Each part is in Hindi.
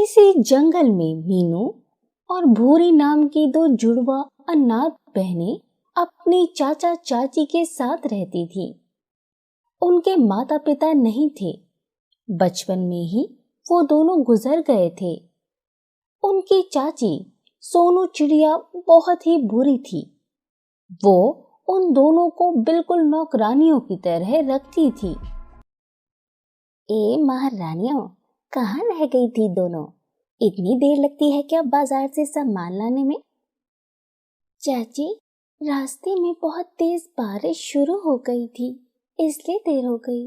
किसी जंगल में मीनू और भूरी नाम की दो जुड़वा अनाथ बहनें अपनी चाचा चाची के साथ रहती थी। उनके माता पिता नहीं थे। बचपन में ही वो दोनों गुजर गए थे। उनकी चाची सोनू चिड़िया बहुत ही बुरी थी। वो उन दोनों को बिल्कुल नौकरानियों की तरह रखती थी। ए महारानियों, कहाँ रह गई थी दोनों? इतनी देर लगती है क्या बाजार से सामान लाने में? चाची, रास्ते में बहुत तेज बारिश शुरू हो गई थी, इसलिए देर हो गई।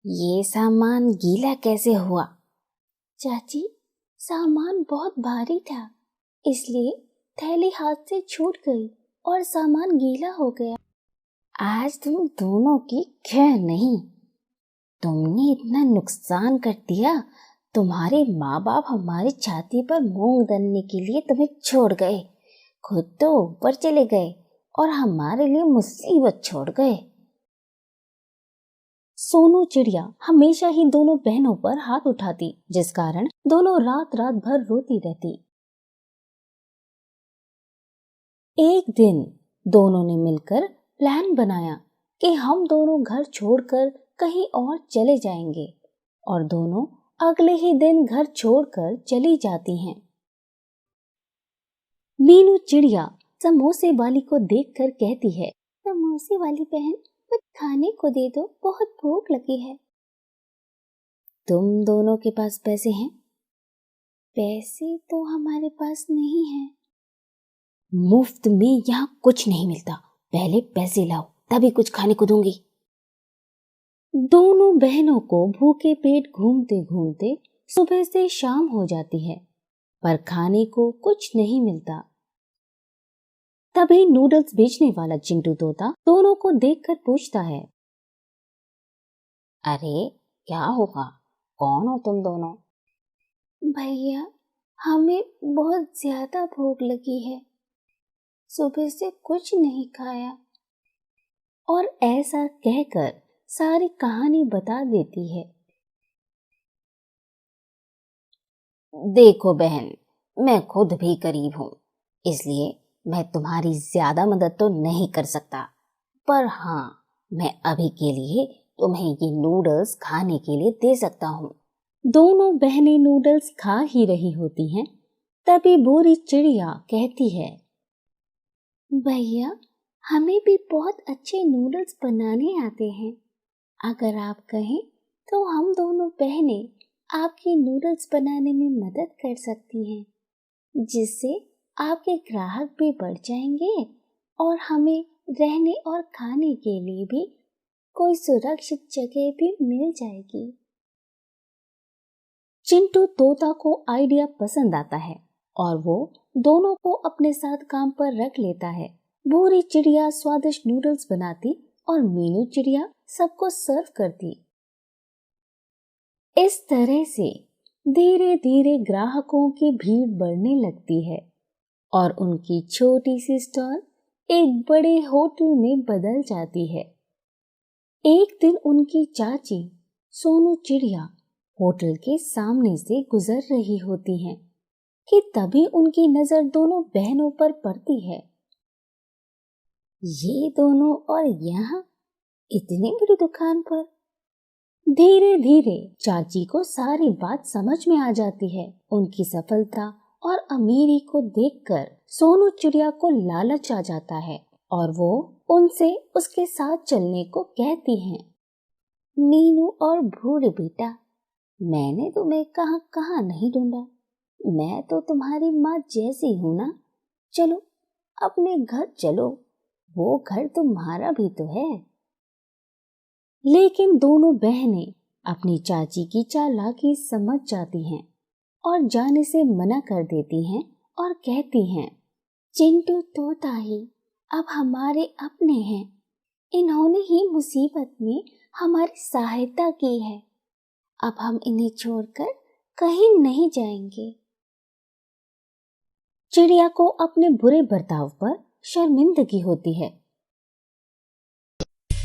ये सामान गीला कैसे हुआ? चाची, सामान बहुत भारी था, इसलिए थैली हाथ से छूट गई और सामान गीला हो गया। आज तुम दोनों की खैर नहीं। तुमने इतना नुकसान कर दिया। तुम्हारे माँ बाप हमारी छाती पर मूंग दलने के लिए तुम्हें छोड़ गए, खुद तो ऊपर चले गए और हमारे लिए मुसीबत छोड़ गए। सोनू चिड़िया हमेशा ही दोनों बहनों पर हाथ उठाती, जिस कारण दोनों रात रात भर रोती रहती। एक दिन दोनों ने मिलकर प्लान बनाया कि हम दोनों घर छोड़कर कहीं और चले जाएंगे, और दोनों अगले ही दिन घर छोड़कर चली जाती हैं। मीनू चिड़िया समोसे वाली को देखकर कहती है, समोसे वाली बहन, कुछ खाने को दे दो, बहुत भूख लगी है। तुम दोनों के पास पैसे हैं? पैसे तो हमारे पास नहीं हैं। मुफ्त में यहाँ कुछ नहीं मिलता, पहले पैसे लाओ तभी कुछ खाने को दूंगी। दोनों बहनों को भूखे पेट घूमते घूमते सुबह से शाम हो जाती है, पर खाने को कुछ नहीं मिलता। तभी नूडल्स बेचने वाला चिंटू तोता दोनों को देखकर पूछता है, अरे क्या होगा, कौन हो तुम दोनों? भैया, हमें बहुत ज्यादा भूख लगी है, सुबह से कुछ नहीं खाया। और ऐसा कहकर सारी कहानी बता देती है। देखो बहन, मैं खुद भी गरीब हूँ, इसलिए मैं तुम्हारी ज्यादा मदद तो नहीं कर सकता, पर हाँ, मैं अभी के लिए तुम्हें ये नूडल्स खाने के लिए दे सकता हूँ। दोनों बहनें नूडल्स खा ही रही होती हैं, तभी भूरी चिड़िया कहती है, भैया, हमें भी बहुत अच्छे नूडल्स बनाने आते हैं। अगर आप कहें तो हम दोनों बहनें आपकी नूडल्स बनाने में मदद कर सकती हैं, जिससे आपके ग्राहक भी बढ़ जाएंगे और हमें रहने और खाने के लिए भी कोई सुरक्षित जगह भी मिल जाएगी। चिंटू तोता को आइडिया पसंद आता है और वो दोनों को अपने साथ काम पर रख लेता है। भूरी चिड़िया स्वादिष्ट नूडल्स बनाती और मीनू चिड़िया सबको सर्व करती। इस तरह से धीरे धीरे ग्राहकों की भीड़ बढ़ने लगती है और उनकी छोटी सी स्टॉल एक बड़े होटल में बदल जाती है। एक दिन उनकी चाची सोनू चिड़िया होटल के सामने से गुजर रही होती हैं कि तभी उनकी नजर दोनों बहनों पर पड़ती है। ये दोनों और यहाँ इतनी बड़ी दुकान पर। धीरे धीरे चाची को सारी बात समझ में आ जाती है। उनकी सफलता और अमीरी को देखकर सोनू चिड़िया को लालच आ जाता है और वो उनसे उसके साथ चलने को कहती हैं। मीनू और भूरे बेटा, मैंने तुम्हें कहाँ कहाँ नहीं ढूंढा, मैं तो तुम्हारी माँ जैसी हूँ ना। चलो अपने घर चलो, वो घर तुम्हारा भी तो है। लेकिन दोनों बहनें अपनी चाची की चालाकी समझ जाती हैं और जाने से मना कर देती हैं और कहती हैं, चिंटू तोता ही अब हमारे अपने हैं, इन्होंने ही मुसीबत में हमारी सहायता की है, अब हम इन्हें छोड़कर कहीं नहीं जाएंगे। चिड़िया को अपने बुरे बर्ताव पर शर्मिंदगी होती है।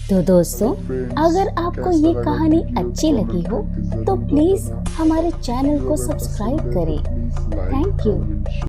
तो दोस्तों, अगर आपको ये कहानी अच्छी लगी हो तो प्लीज हमारे चैनल को सब्सक्राइब करें। Thank you.